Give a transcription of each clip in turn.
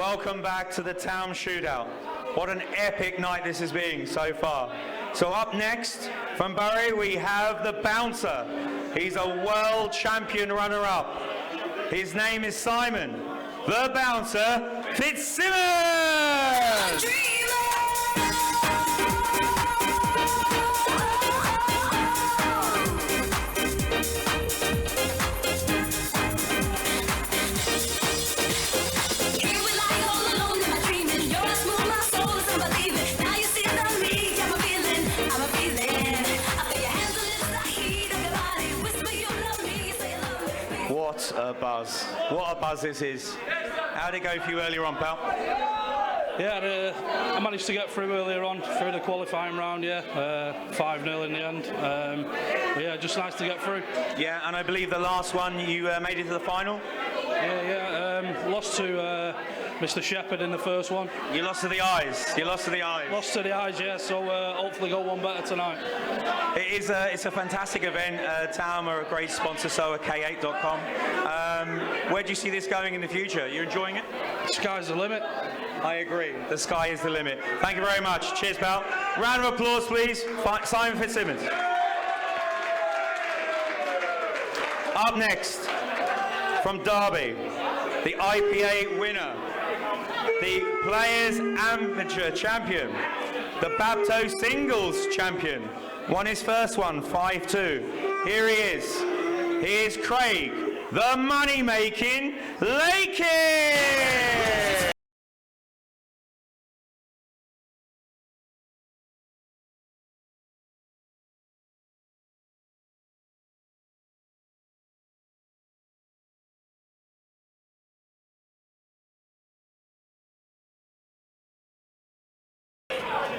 welcome back to the Taom Shootout. What an epic night this has been so far. So up next, from Bury, we have the bouncer. He's a world champion runner-up. His name is Simon, the bouncer, Fitzsimmons! What a buzz. What a buzz this is. How'd it go for you earlier on, pal? Yeah, I managed to get through earlier on, through the qualifying round, 5-0 in the end. But yeah, just nice to get through. Yeah, and I believe the last one, you made it to the final? Lost to Mr. Shepherd in the first one. You lost to the eyes. You lost to the eyes. Lost to the eyes, yeah, so hopefully go one better tonight. It's a fantastic event. Taom are a great sponsor, so are K8.com. Where do you see this going in the future? You're enjoying it? Sky's the limit. I agree. The sky is the limit. Thank you very much. Cheers, pal. Round of applause, please. Simon Fitzsimmons. Up next, from Derby, the IPA winner, the Players Amateur Champion, the Babto Singles Champion. Won his first one, 5-2. Here he is. Here's Craig, the money-making Lakin!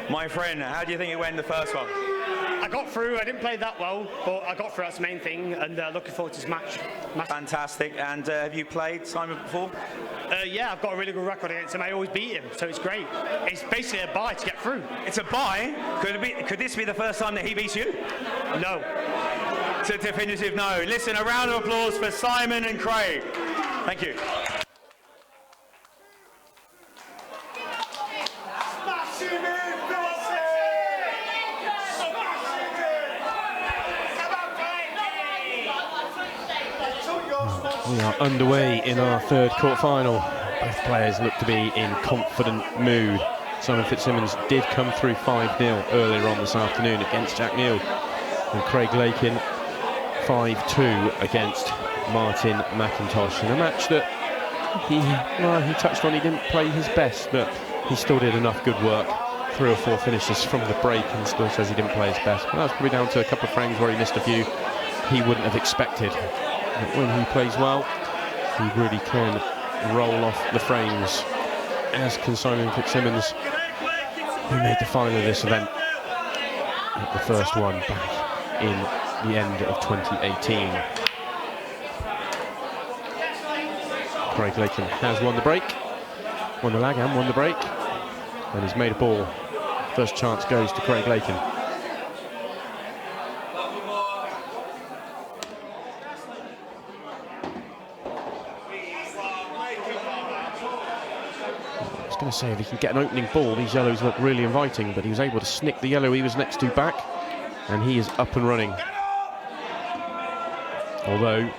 My friend, how do you think it went the first one? I got through. I didn't play that well, but I got through. That's the main thing, and looking forward to this match. Fantastic. And have you played Simon before? Yeah, I've got a really good record against him. I always beat him, so it's great. It's basically a bye to get through. It's a bye? Could this be the first time that he beats you? No. It's a definitive no. Listen, a round of applause for Simon and Craig. Thank you. We are underway in our third quarter-final. Both players look to be in confident mood. Simon Fitzsimmons did come through 5-0 earlier on this afternoon against Jack Neal. And Craig Lakin 5-2 against Martin McIntosh. In a match that he touched on, he didn't play his best, but he still did enough good work. 3 or 4 finishes from the break, and still says he didn't play his best. But that was probably down to a couple of frames where he missed a few he wouldn't have expected. But when he plays well, he really can roll off the frames, as can Simon Fitzsimmons, who made the final of this event at the first one back in the end of 2018. Craig Lakin has won the break, won the lag and won the break, and he's made a ball. First chance goes to Craig Lakin. I was going to say, if he can get an opening ball, these yellows look really inviting, but he was able to snick the yellow he was next to back, and he is up and running. Although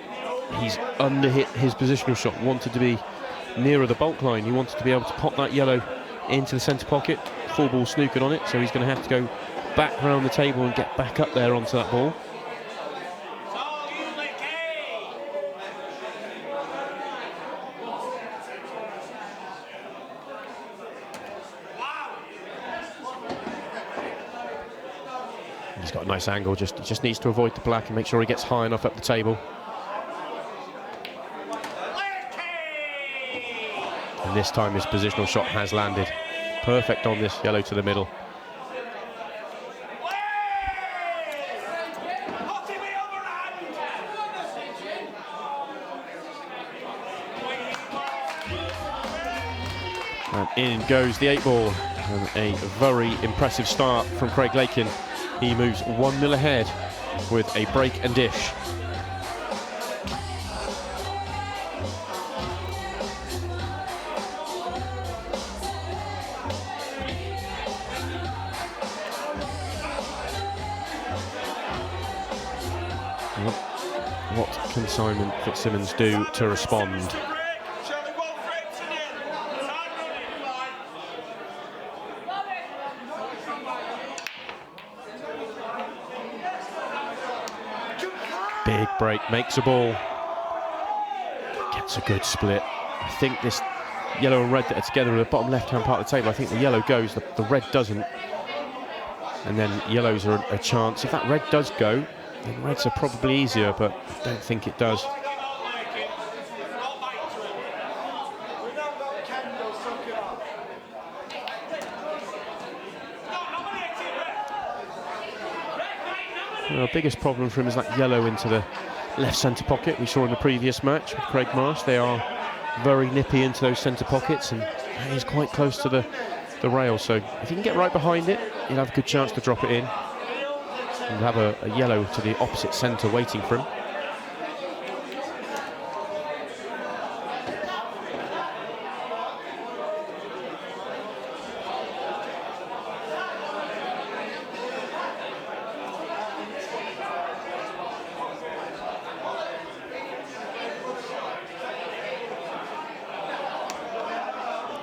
he's under-hit his positional shot, wanted to be nearer the bulk line, he wanted to be able to pop that yellow into the centre pocket, full ball snookered on it, so he's going to have to go back around the table and get back up there onto that ball. He's got a nice angle, just needs to avoid the black and make sure he gets high enough up the table. And this time his positional shot has landed. Perfect on this yellow to the middle. And in goes the 8-ball. And a very impressive start from Craig Lakin. He moves 1-0 ahead with a break and dish. can Simon Fitzsimmons do to respond? Big break, makes a ball. Gets a good split. I think this yellow and red that are together in the bottom left-hand part of the table, I think the yellow goes, the red doesn't. And then yellows are a chance. If that red does go, then reds are probably easier, but I don't think it does. Well, the biggest problem for him is that yellow into the left centre pocket we saw in the previous match with Craig Marsh. They are very nippy into those centre pockets, and he's quite close to the rail, so if he can get right behind it, he'll have a good chance to drop it in. And have a yellow to the opposite centre waiting for him.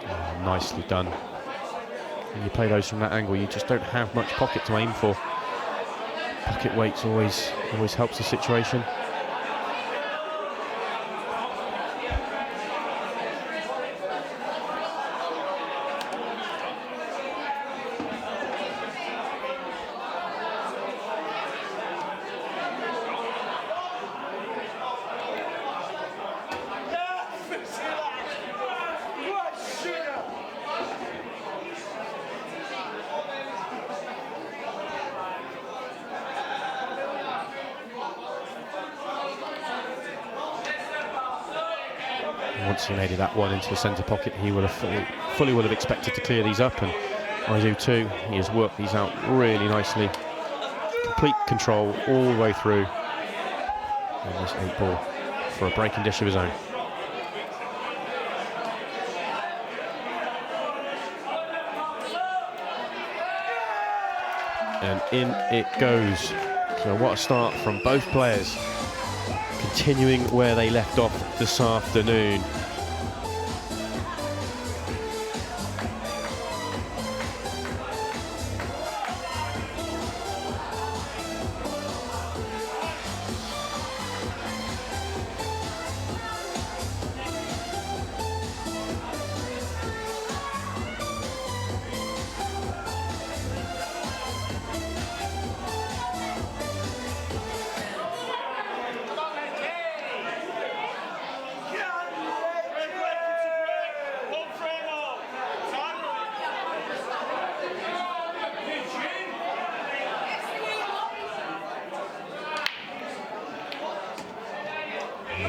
Oh, nicely done. When you play those from that angle, you just don't have much pocket to aim for. Pocket weights always helps the situation. Once he made that one into the centre pocket, he would have fully would have expected to clear these up, and I do too. He has worked these out really nicely. Complete control all the way through. And this 8 ball for a breaking dish of his own. And in it goes. So what a start from both players. Continuing where they left off this afternoon.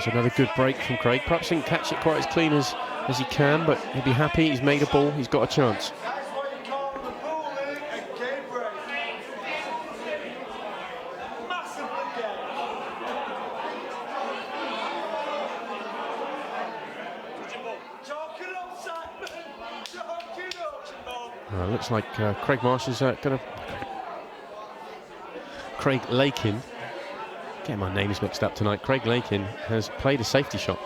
There's another good break from Craig. Perhaps didn't catch it quite as clean as he can, but he'll be happy. He's made a ball. He's got a chance. Looks like Craig Marsh is going to... Craig Lakin. Getting my names mixed up tonight. Craig Lakin has played a safety shot.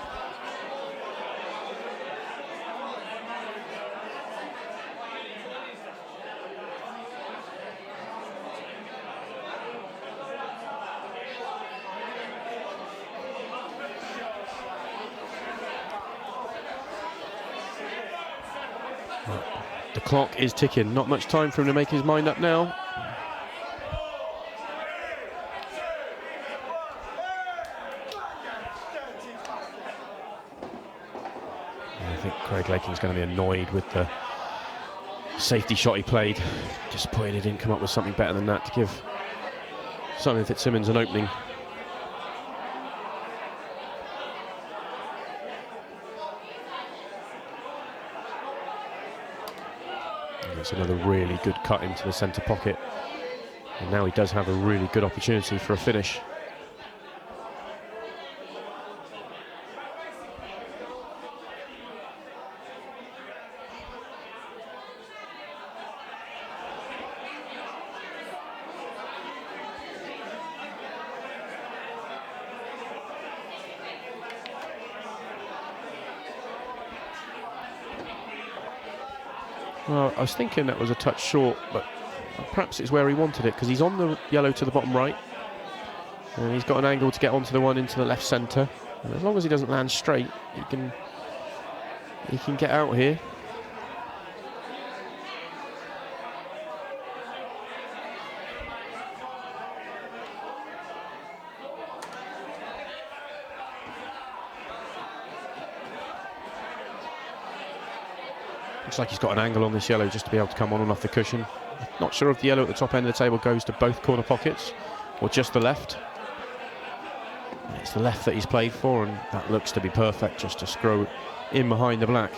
The clock is ticking. Not much time for him to make his mind up now. I think Craig Lakin's going to be annoyed with the safety shot he played. Disappointed he didn't come up with something better than that to give Simon Fitzsimmons an opening. It's another really good cut into the centre pocket. And now he does have a really good opportunity for a finish. Well, I was thinking that was a touch short, but perhaps it's where he wanted it, because he's on the yellow to the bottom right, and he's got an angle to get onto the one into the left centre. And as long as he doesn't land straight, he can get out here. Looks like he's got an angle on this yellow just to be able to come on and off the cushion. Not sure if the yellow at the top end of the table goes to both corner pockets or just the left. It's the left that he's played for, and that looks to be perfect just to screw in behind the black.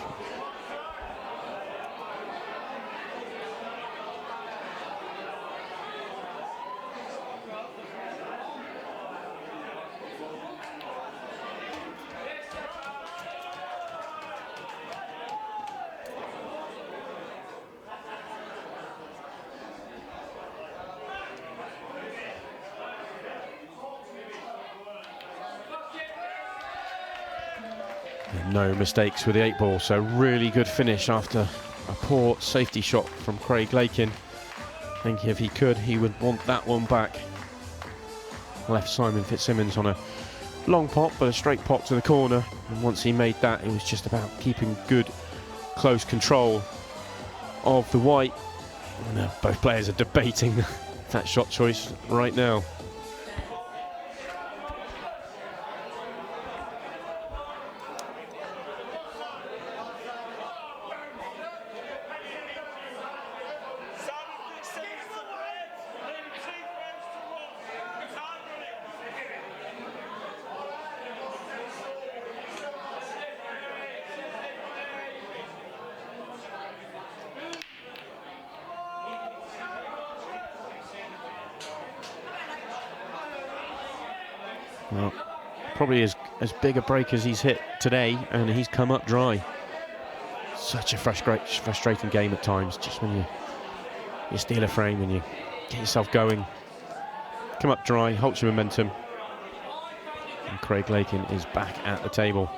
No mistakes with the 8-ball, so really good finish after a poor safety shot from Craig Lakin. I think if he could, he would want that one back. Left Simon Fitzsimmons on a long pop, but a straight pop to the corner, and once he made that, it was just about keeping good close control of the white. And both players are debating that shot choice right now. Well, probably as big a break as he's hit today, and he's come up dry. Such a frustrating game at times, just when you steal a frame and you get yourself going. Come up dry, halts your momentum. And Craig Lakin is back at the table.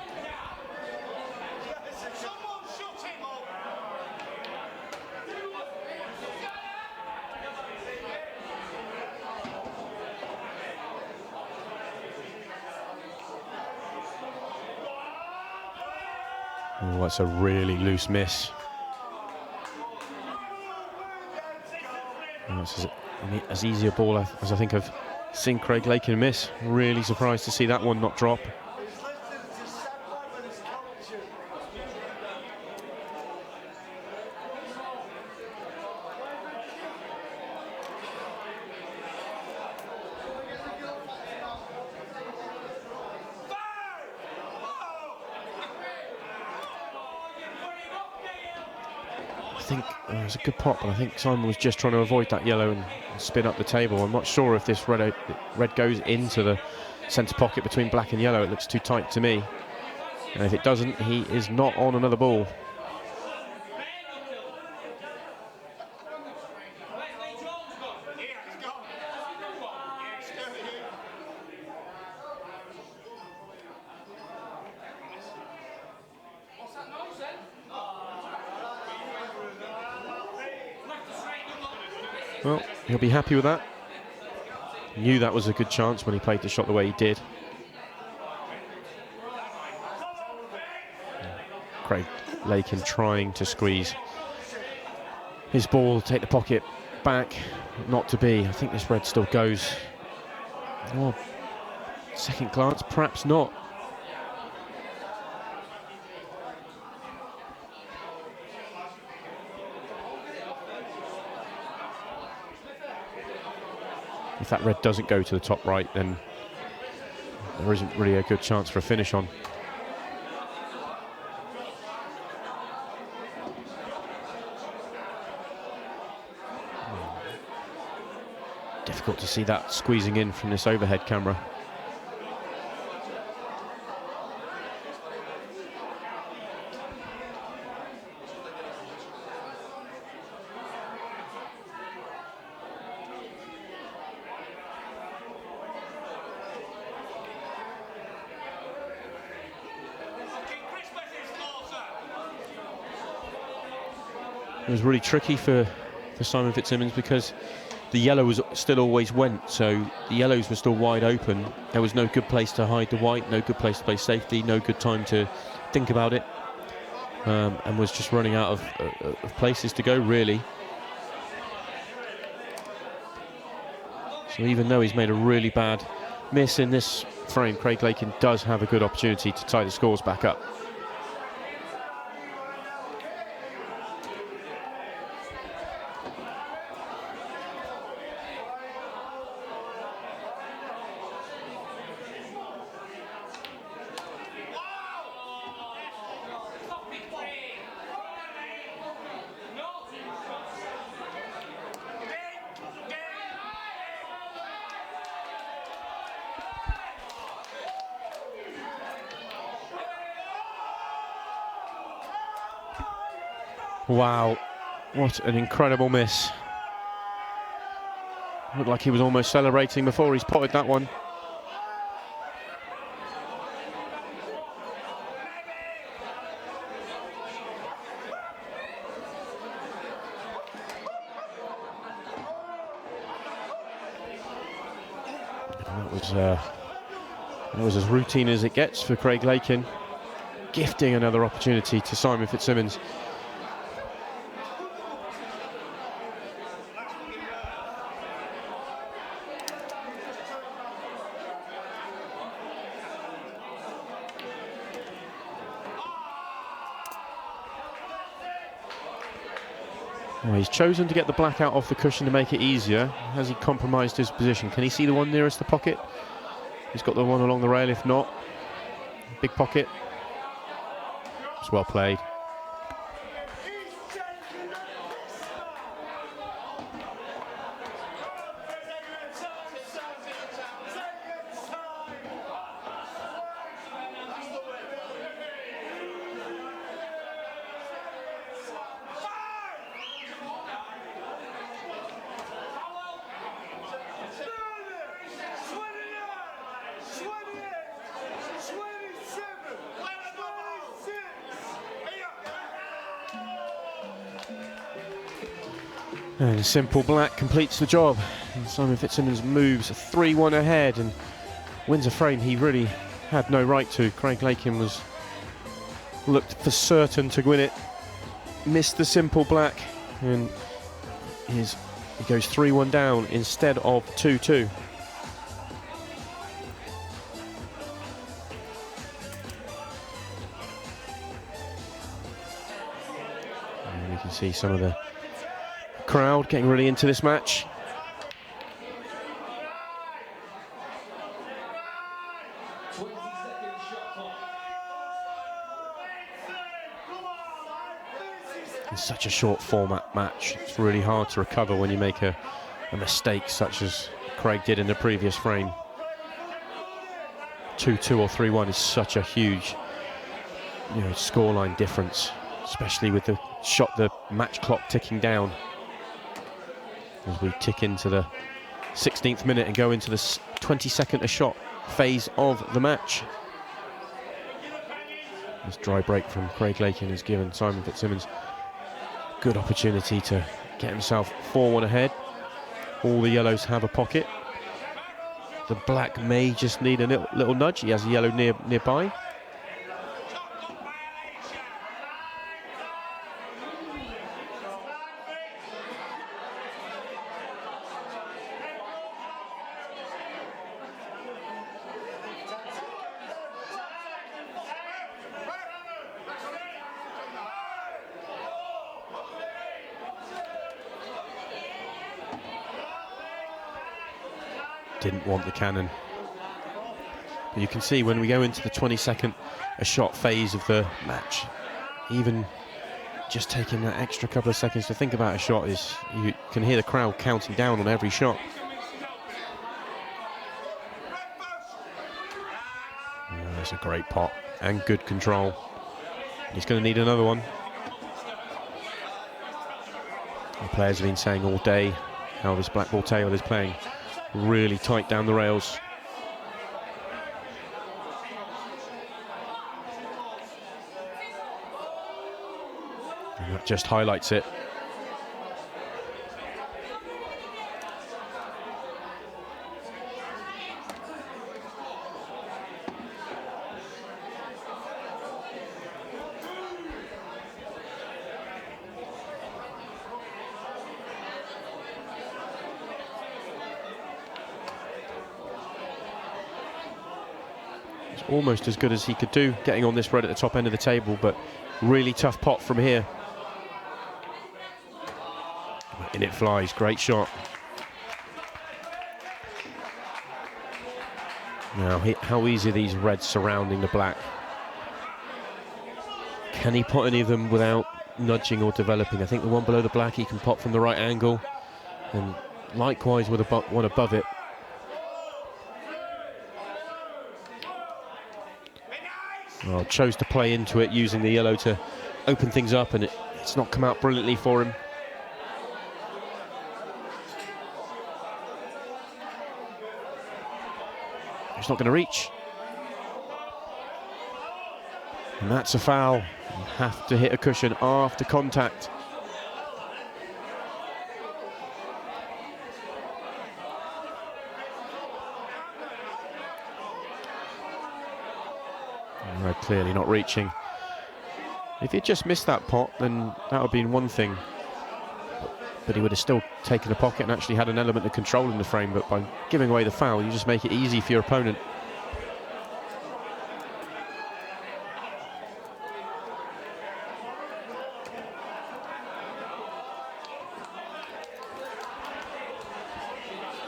Oh, that's a really loose miss. Oh, this is as easy a ball as I think I've seen Craig Lakin miss. Really surprised to see that one not drop. I think it was a good pop, but I think Simon was just trying to avoid that yellow and spin up the table. I'm not sure if this red goes into the centre pocket between black and yellow. It looks too tight to me. And if it doesn't, he is not on another ball. Well, he'll be happy with that. Knew that was a good chance when he played the shot the way he did. Craig Lakin trying to squeeze his ball, take the pocket back. Not to be. I think this red still goes. Oh, second glance, perhaps not. If that red doesn't go to the top right, then there isn't really a good chance for a finish on. Difficult to see that squeezing in from this overhead camera. It was really tricky for Simon Fitzsimmons because the yellow was still always went, so the yellows were still wide open. There was no good place to hide the white, no good place to play safety, no good time to think about it, and was just running out of places to go, really. So even though he's made a really bad miss in this frame, Craig Lakin does have a good opportunity to tie the scores back up. Wow, what an incredible miss. Looked like he was almost celebrating before he's potted that one. That was as routine as it gets for Craig Lakin, gifting another opportunity to Simon Fitzsimmons. Well, he's chosen to get the black out off the cushion to make it easier. Has he compromised his position? Can he see the one nearest the pocket? He's got the one along the rail, if not. Big pocket. It's well played. And a simple black completes the job. And Simon Fitzsimmons moves 3-1 ahead and wins a frame he really had no right to. Craig Lakin looked for certain to win it, missed the simple black, and he goes 3-1 down instead of 2-2. And you can see some of the crowd getting really into this match. It's such a short format match. It's really hard to recover when you make a mistake such as Craig did in the previous frame. 2-2 or 3-1 is such a huge, scoreline difference, especially with the match clock ticking down. As we tick into the 16th minute and go into the 22nd a shot phase of the match. This dry break from Craig Lakin has given Simon Fitzsimmons good opportunity to get himself 4-1 ahead. All the yellows have a pocket. The black may just need a little nudge. He has a yellow nearby. Didn't want the cannon. But you can see when we go into the 22nd a shot phase of the match, even just taking that extra couple of seconds to think about a shot, you can hear the crowd counting down on every shot. That's a great pot and good control. He's going to need another one. The players have been saying all day how this black ball table is playing really tight down the rails. And that just highlights it. It's almost as good as he could do, getting on this red at the top end of the table, but really tough pot from here. In it flies, great shot. Now, how easy are these reds surrounding the black? Can he pot any of them without nudging or developing? I think the one below the black he can pot from the right angle, and likewise with one above it. Well, chose to play into it, using the yellow to open things up, and it's not come out brilliantly for him. He's not going to reach. And that's a foul. You have to hit a cushion after contact. Clearly not reaching. If he'd just missed that pot, then that would have been one thing. But he would have still taken the pocket and actually had an element of control in the frame. But by giving away the foul, you just make it easy for your opponent.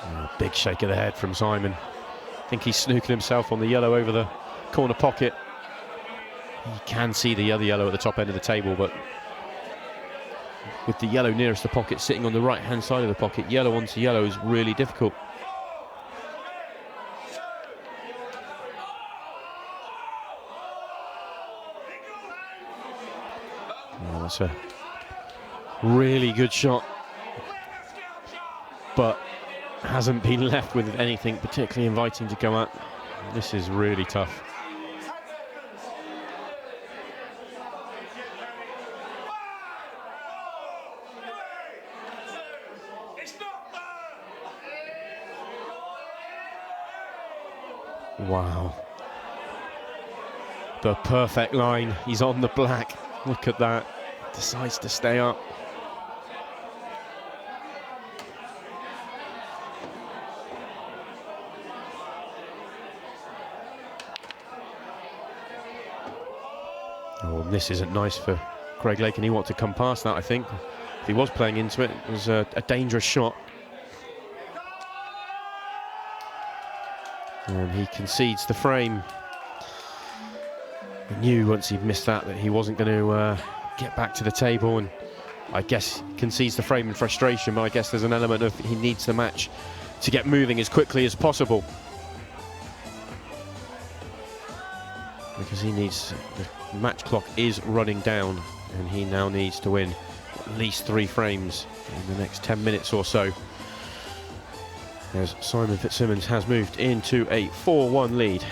Oh, big shake of the head from Simon. I think he's snooking himself on the yellow over the corner pocket. You can see the other yellow at the top end of the table, but with the yellow nearest the pocket sitting on the right hand side of the pocket, yellow onto yellow is really difficult. Oh, that's a really good shot, but hasn't been left with anything particularly inviting to go at. This is really tough. Wow. The perfect line. He's on the black. Look at that. Decides to stay up. Oh, this isn't nice for Craig Lakin. He wanted to come past that, I think. If he was playing into it, it was a dangerous shot. And he concedes the frame. He knew once he'd missed that he wasn't going to get back to the table, and I guess concedes the frame in frustration, but I guess there's an element of he needs the match to get moving as quickly as possible. Because he needs, the match clock is running down, and he now needs to win at least 3 frames in the next 10 minutes or so, as Simon Fitzsimmons has moved into a 4-1 lead.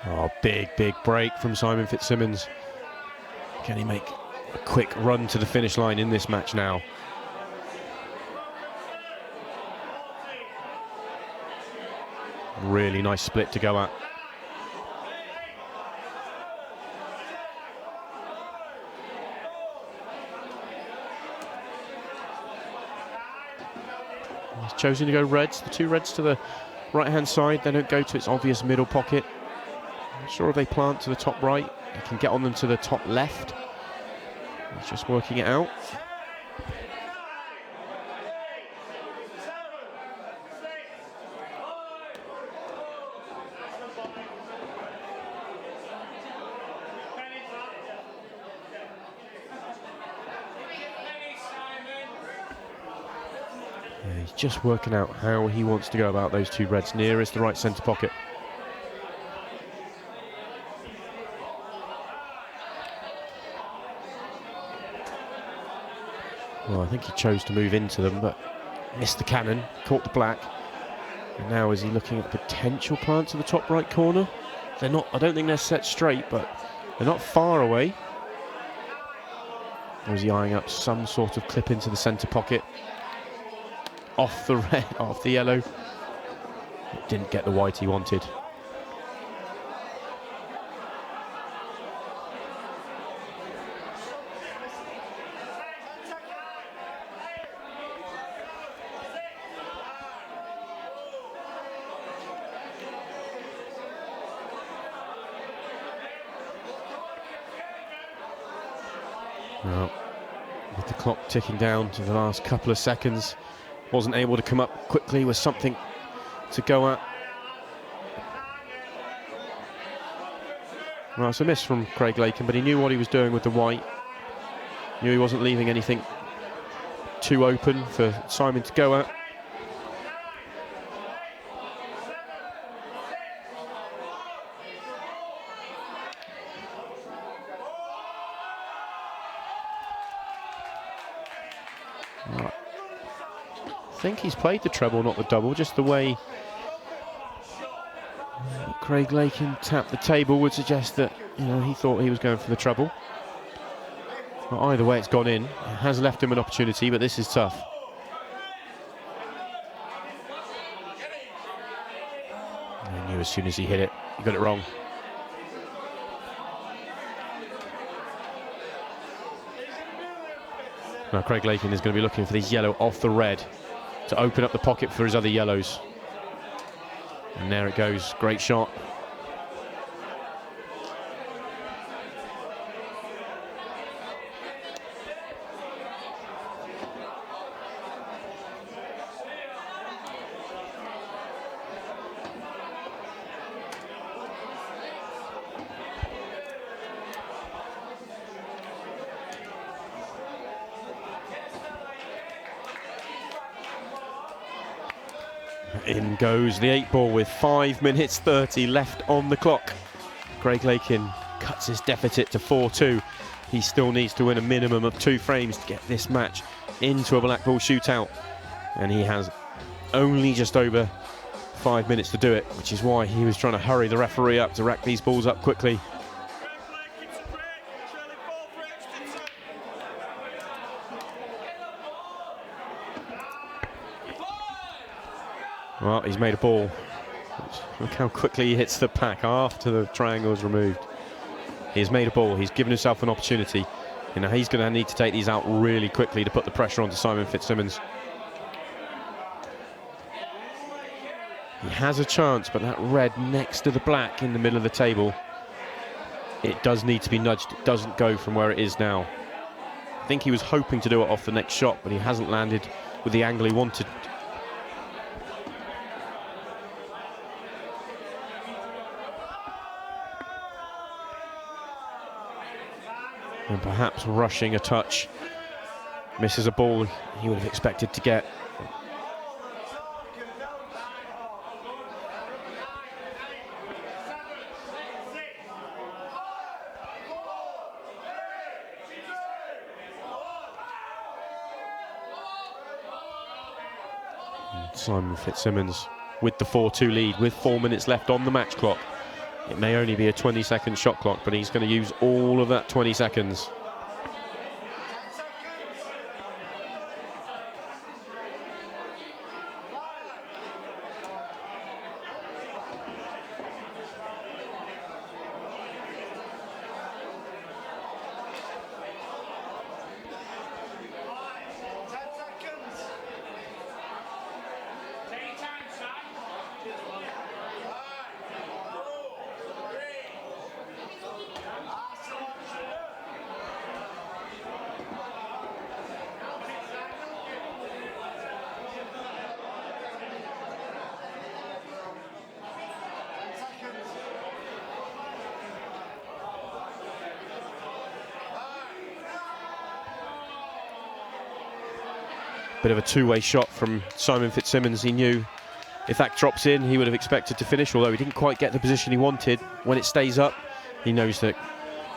Oh, big break from Simon Fitzsimmons. Can he make a quick run to the finish line in this match now? Really nice split to go at. He's chosen to go reds, the 2 reds to the right-hand side. They don't go to its obvious middle pocket. Not sure if they plant to the top right. They can get on them to the top left. He's just working it out. Yeah, he's just working out how he wants to go about those 2 reds nearest the right centre pocket. Well, I think he chose to move into them, but missed the cannon, caught the black, And now is he looking at potential plant to the top right corner? They're not, I don't think they're set straight, but they're not far away. Or is he eyeing up some sort of clip into the centre pocket? Off the red, off the yellow. Didn't get the white he wanted. Well, with the clock ticking down to the last couple of seconds, wasn't able to come up quickly with something to go at. Well, it's a miss from Craig Lakin, but he knew what he was doing with the white. Knew he wasn't leaving anything too open for Simon to go at. I think he's played the treble, not the double, just the way Craig Lakin tapped the table would suggest that, you know, he thought he was going for the treble. Well, either way, it's gone in. It has left him an opportunity, but this is tough. I knew as soon as he hit it, he got it wrong. Now Craig Lakin is going to be looking for this yellow off the red to open up the pocket for his other yellows. And there it goes, great shot. In goes the 8-ball with 5 minutes 30 left on the clock. Craig Lakin cuts his deficit to 4-2. He still needs to win a minimum of 2 frames to get this match into a black ball shootout. And he has only just over 5 minutes to do it, which is why he was trying to hurry the referee up to rack these balls up quickly. Well, he's made a ball. Look how quickly he hits the pack after the triangle is removed. He's made a ball. He's given himself an opportunity. You know, he's going to need to take these out really quickly to put the pressure onto Simon Fitzsimmons. He has a chance, but that red next to the black in the middle of the table, it does need to be nudged. It doesn't go from where it is now. I think he was hoping to do it off the next shot, but he hasn't landed with the angle he wanted. And perhaps rushing a touch. Misses a ball he would have expected to get. And Simon Fitzsimmons with the 4-2 lead with 4 minutes left on the match clock. It may only be a 20-second shot clock, but he's going to use all of that 20 seconds. Bit of a two-way shot from Simon Fitzsimmons. He knew if that drops in, he would have expected to finish, although he didn't quite get the position he wanted. When it stays up, he knows that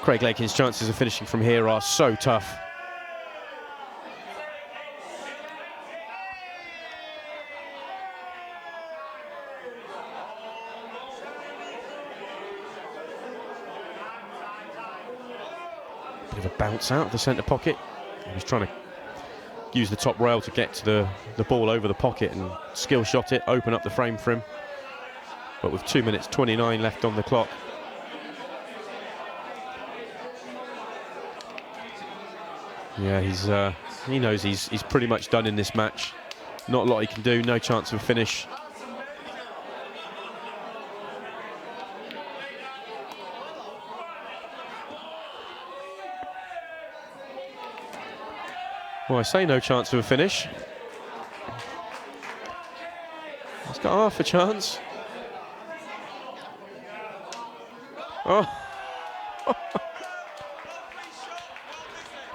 Craig Lakin's chances of finishing from here are so tough. Bit of a bounce out of the centre pocket. He was trying to use the top rail to get to the ball over the pocket and skill shot it, open up the frame for him. But with 2 minutes 29 left on the clock, yeah, he knows he's pretty much done in this match. Not a lot he can do, no chance of a finish. Well, I say no chance of a finish. He's got half a chance. Oh.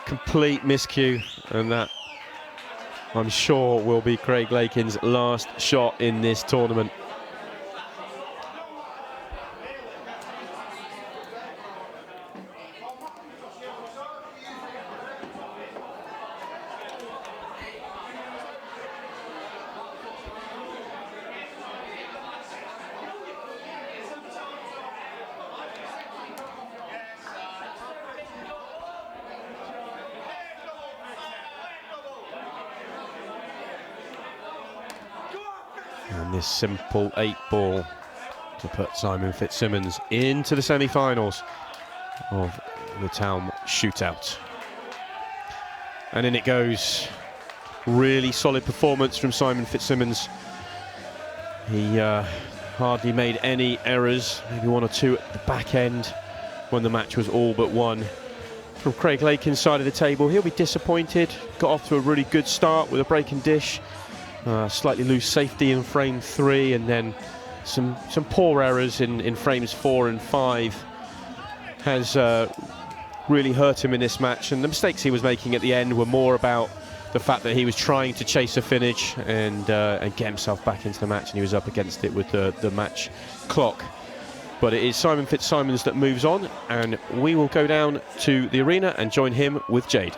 Complete miscue, and that, I'm sure, will be Craig Lakin's last shot in this tournament. And this simple 8-ball to put Simon Fitzsimmons into the semi-finals of the Taom Shootout. And in it goes. Really solid performance from Simon Fitzsimmons. He hardly made any errors, maybe one or two at the back end when the match was all but won. From Craig Lakin's side of the table, he'll be disappointed. Got off to a really good start with a break and dish. Slightly loose safety in frame 3, and then some poor errors in frames 4 and 5 has really hurt him in this match. And the mistakes he was making at the end were more about the fact that he was trying to chase a finish and get himself back into the match, and he was up against it with the match clock. But it is Simon Fitzsimmons that moves on, and we will go down to the arena and join him with Jade.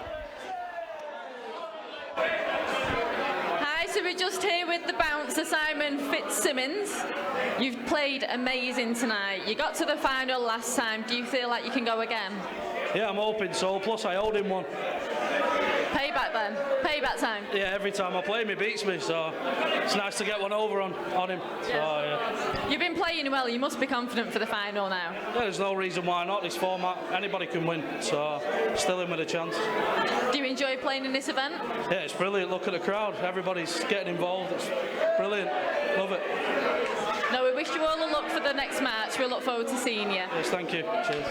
We're just here with the bouncer, Simon Fitzsimmons. You've played amazing tonight. You got to the final last time. Do you feel like you can go again? Yeah, I'm hoping so. Plus, I owed him one. Payback then? Payback time? Yeah, every time I play him, he beats me, so it's nice to get one over on him. Yeah. So, yeah. You've been playing well. You must be confident for the final now. Yeah, there's no reason why not. This format, anybody can win, so still in with a chance. Do you enjoy playing in this event? Yeah, it's brilliant. Look at the crowd. Everybody's getting involved. It's brilliant. Love it. No, we wish you all the luck for the next match. We look forward to seeing you. Yes, thank you. Cheers.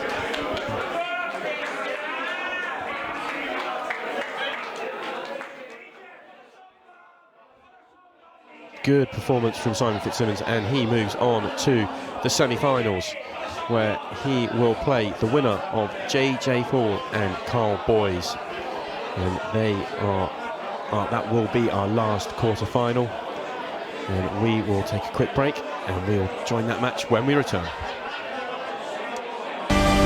Good performance from Simon Fitzsimmons, and he moves on to the semi-finals, where he will play the winner of Jade Hall and Carl Boys, and they are that will be our last quarter-final. And we will take a quick break, and we'll join that match when we return.